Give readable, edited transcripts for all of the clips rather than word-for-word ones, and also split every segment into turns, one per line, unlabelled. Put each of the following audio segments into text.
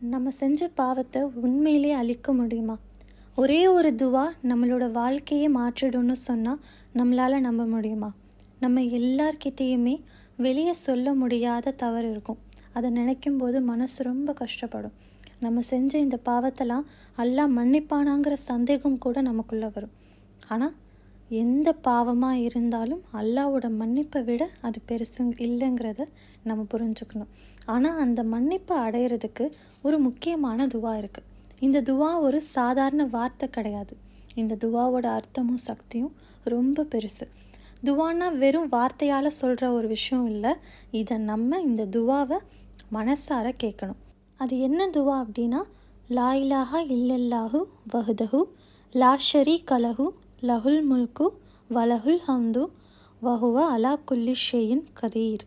நம்ம செஞ்ச பாவத்தை உண்மையிலே அழிக்க முடியுமா? ஒரே ஒரு துவா நம்மளோட வாழ்க்கையே மாற்றிடும்னு சொன்னால் நம்மளால் நம்ப முடியுமா? நம்ம எல்லார்கிட்டேயுமே வெளியே சொல்ல முடியாத தவறு இருக்கும். அதை நினைக்கும் போது மனசு ரொம்ப கஷ்டப்படும். நம்ம செஞ்ச இந்த பாவத்தெல்லாம் அல்லாஹ் மன்னிப்பானாங்கிற சந்தேகம் கூட நமக்குள்ளே வரும். ஆனால் எந்த பாவமாக இருந்தாலும் அல்லாவோட மன்னிப்பை விட அது பெருசு இல்லைங்கிறத நம்ம புரிஞ்சுக்கணும். ஆனால் அந்த மன்னிப்பை அடையிறதுக்கு ஒரு முக்கியமான துவா இருக்குது. இந்த துவா ஒரு சாதாரண வார்த்தை கிடையாது. இந்த துவாவோட அர்த்தமும் சக்தியும் ரொம்ப பெருசு. துவானா வெறும் வார்த்தையால் சொல்கிற ஒரு விஷயம் இல்லை. இதை நம்ம இந்த துவாவை மனசார கேட்கணும். அது என்ன துவா அப்படின்னா, லா இலாஹா இல்லல்லாஹு வஹ்தஹு லா ஷரீக லஹு லஹுல் முல்கு வலஹுல் ஹம்து வஹுவ அலா குல்லி ஷைஇன் கதீர்.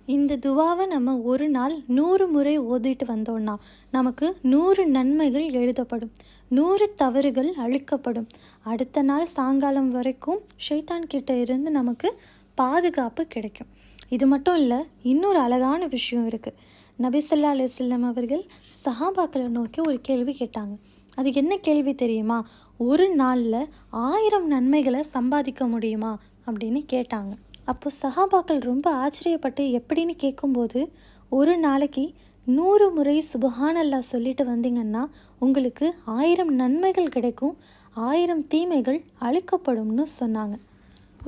இந்த துவாவை நம்ம ஒரு நாள் 100 முறை ஓதிட்டு வந்தோம்னா நமக்கு 100 நன்மைகள் எழுதப்படும், 100 தவறுகள் அழிக்கப்படும். அடுத்த நாள் சாயங்காலம் வரைக்கும் ஷைத்தான் கிட்ட இருந்து நமக்கு பாதுகாப்பு கிடைக்கும். இது மட்டும் இல்லை, இன்னொரு அழகான விஷயம் இருக்குது. நபி ஸல்லல்லாஹு அலைஹி வஸல்லம் அவர்கள் சஹாபாக்களை நோக்கி ஒரு கேள்வி கேட்டாங்க. அது என்ன கேள்வி தெரியுமா? ஒரு நாளில் 1000 நன்மைகளை சம்பாதிக்க முடியுமா அப்படின்னு கேட்டாங்க. அப்போ சஹாபாக்கள் ரொம்ப ஆச்சரியப்பட்டு எப்படின்னு கேட்கும்போது, ஒரு நாளைக்கு 100 முறை சுபஹானல்லாஹ் சொல்லிட்டு வந்தீங்கன்னா உங்களுக்கு 1000 நன்மைகள் கிடைக்கும், 1000 தீமைகள் அழிக்கப்படும்னு சொன்னாங்க.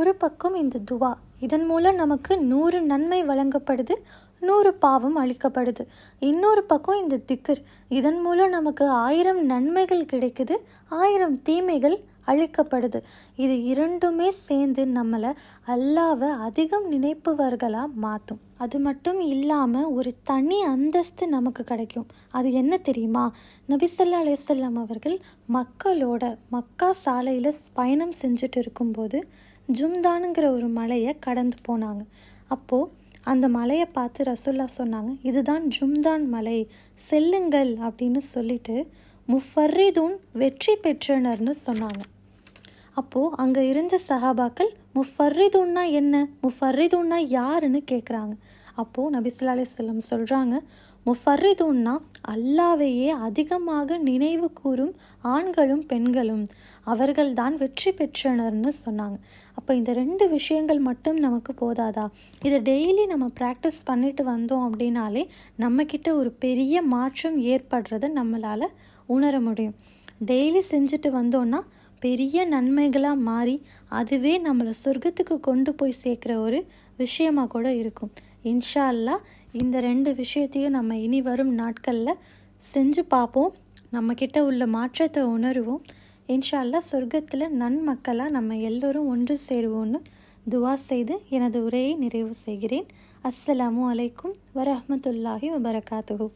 ஒரு பக்கம் இந்த துவா, இதன் மூலம் நமக்கு 100 நன்மை வழங்கப்படுது, 100 பாவம் அழிக்கப்படுது. இன்னொரு பக்கம் இந்த திக்ர், இதன் மூலம் நமக்கு 1000 நன்மைகள் கிடைக்குது, 1000 தீமைகள் அழிக்கப்படுது. இது இரண்டுமே சேர்ந்து நம்மளை அல்லாவை அதிகம் நினைப்பவர்களாக மாற்றும். அது மட்டும் இல்லாமல் ஒரு தனி அந்தஸ்து நமக்கு கிடைக்கும். அது என்ன தெரியுமா? நபி ஸல்லல்லாஹு அலைஹி வஸல்லம் அவர்கள் மக்களோட மக்கா சாலையில் பயணம் செஞ்சுட்டு இருக்கும்போது ஜும்தானுங்கிற ஒரு மலையை கடந்து போனாங்க. அப்போது அந்த மலையை பார்த்து ரசூலுல்லாஹ் சொன்னாங்க, இதுதான் ஜும்தான் மலை, செல்லுங்கள் அப்படின்னு சொல்லிட்டு முஃபர்ரிதூன் வெற்றி பெற்றனர்னு சொன்னாங்க. அப்போது அங்கே இருந்த சஹாபாக்கள் முஃபர்ரிதூன்னா என்ன, முஃபர்ரிதூன்னா யாருன்னு கேட்குறாங்க. அப்போது நபி ஸல்லல்லாஹு அலைஹி வஸல்லம் சொல்கிறாங்க, முஃபர்ரிதூன்னா அல்லாவையே அதிகமாக நினைவு கூறும் ஆண்களும் பெண்களும், அவர்கள்தான் வெற்றி பெற்றனர்னு சொன்னாங்க. அப்போ இந்த 2 விஷயங்கள் மட்டும் நமக்கு போதாதா? இதை டெய்லி நம்ம ப்ராக்டிஸ் பண்ணிட்டு வந்தோம் அப்படின்னாலே நம்மக்கிட்ட ஒரு பெரிய மாற்றம் ஏற்படுறத நம்மளால் உணர முடியும். டெய்லி செஞ்சுட்டு வந்தோன்னா பெரிய நன்மைகளாக மாறி அதுவே நம்மளை சொர்க்கத்துக்கு கொண்டு போய் சேர்க்குற ஒரு விஷயமாக கூட இருக்கும். இன்ஷா அல்லாஹ் இந்த 2 விஷயத்தையும் நம்ம இனி வரும் நாட்களில் செஞ்சு பார்ப்போம். நம்மக்கிட்ட உள்ள மாற்றத்தை உணருவோம். இன்ஷா அல்லாஹ் சொர்க்கத்தில் நன்மக்களாக நம்ம எல்லோரும் ஒன்று சேருவோன்னு துவா செய்து எனது உரையை நிறைவு செய்கிறேன். அஸ்ஸலாமு அலைக்கும் வரஹ்மத்துல்லாஹி வபரகாத்துஹு.